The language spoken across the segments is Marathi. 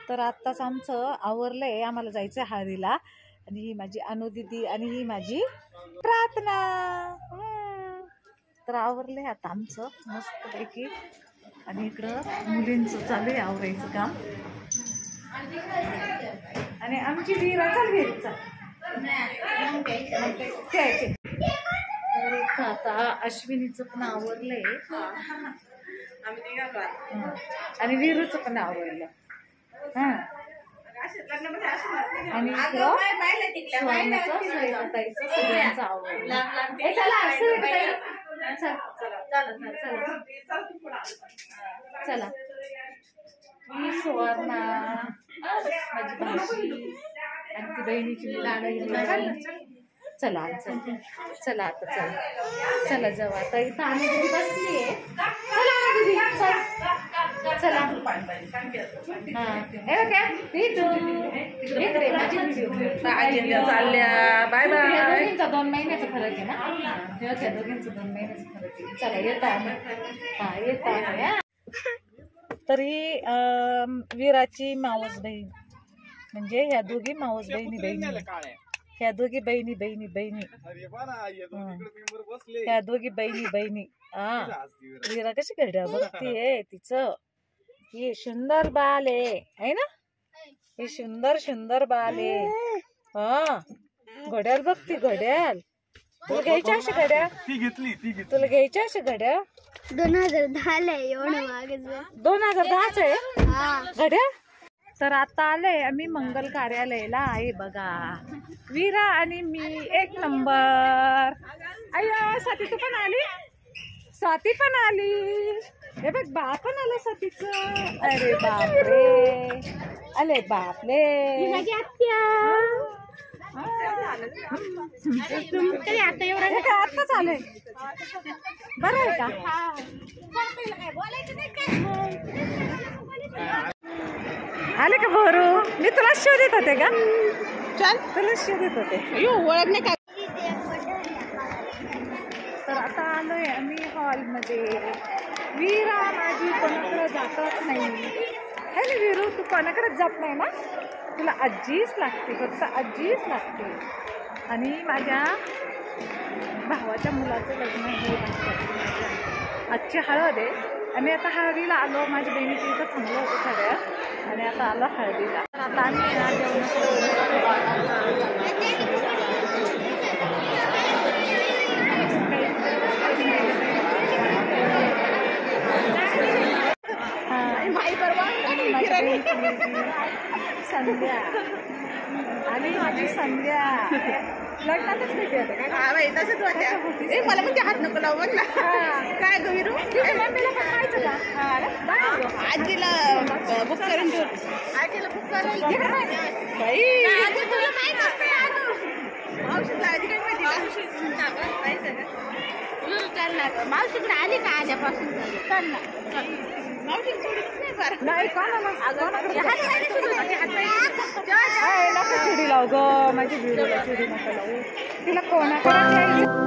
तर आत्ताच आमचं आवरलंय, आम्हाला जायचं हळदीला. आणि ही माझी अनुदिदी आणि ही माझी प्रार्थना. तर आवरलंय आता आमचं मस्तपैकी. आणि इकडं मुलींचं चालू आहे आवरायचं काम. आणि आमची वीरा चाल घ्यायचा आता अश्विनीचं पण आवरलंय आणि वीरूचं पण आवरलं. हा आणि सगळ्यांचं आवडलं. चला मी सुवर्णा माझी भाषी आणि ती बहिणीची चला चला चला आता चला जाऊ आता. इथं आम्ही घरी बसली आहे. चला चालल्या. Bye bye. दोघींचा 2 महिन्याचा फरक आहे ना. त्या दोघींचा 2 महिन्याचा फरक आहे. चला येत आहे. हा येत आहे. तरी वीराची मावस बहीण म्हणजे ह्या दोघी मावस बहिणी ह्या दोघी बहिणी ह्या दोघी बहिणी. हा वीरा कशी घड्याळ बघतीये तिचं. हे सुंदर बाल आहे ना. हे सुंदर बाल आहे. हा घड्याळ बघती घड्याळ. तुला घ्यायच्या अशी घड्याळ. तुला घ्यायच्या अशी घड्याळ. 2010 एवढं मागे 2010 आहे घड्याळ. तर आता आलंय आम्ही मंगल कार्यालयाला आहे बघा. वीरा आणि मी 1 नंबर. अय्या स्वाती तू पण आली. स्वाती पण आली. हे बघ बा पण आलं स्वातीच. अरे बापरे. अरे बापरे. आताच आलंय. बरं आहे का. आले का भरू. मी तुला शोधत होते का. चल तुला शोधत होते. ओळख नाही का. तर आता आलोय आम्ही हॉलमध्ये. वीरा माझी कोणाकडे जातच नाही. है ना वीरू तू कोणाकडेच जात नाही ना. तुला आजीच लागते. फक्त आजीच लागते. आणि माझ्या भावाच्या मुलाचं लग्न होत असतं. आजची हळद आहे. आम्ही आता हळदीला आलो. माझ्या बहिणीची इथं थांबलो होतो सगळ्या. आणि आता आलो हळदीला. आता आम्ही संध्या आणि माझी संध्या लग्नातच भेटली होते का. तसंच होत्या. मला पण ते हात नको लावू बघ ना. काय गवीरू मम्मीला पण खायचं का. आजीला बुक करून देऊ. आजीला बुक करून मावशीला आधी काय माहिती. मावशीकडे आली का आल्यापासून. चल ना नाही का नका चिडी लाव ग. माझी व्हिडिओला चिडी नका लावू. तिला कोणाकडे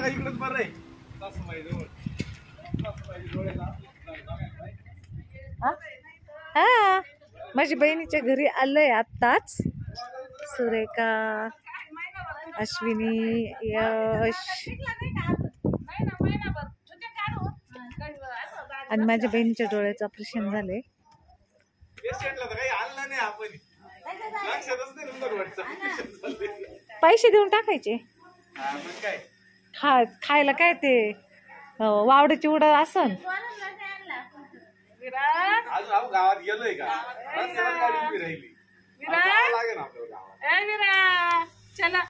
इकडंच बरं आहे सासूबाई जवळ. सासूबाई डोळ्याला हा माझ्या बहिणीच्या घरी आलंय आत्ताच. सुरेखा, अश्विनी, यश आणि माझ्या बहिणीच्या डोळ्याचं ऑपरेशन झालंय. पेशंटला तर काही आणलं नाही आपण, लक्षातच नाही नंबर वाटतं. पैसे देऊन टाकायचे. मग काय खायला काय ते वावड्याची उड असन. अजून आपण गावात गेलोय का? रस्त्यावर गाडी उभी राहिली. जावं लागेल आपल्याला गावात. चला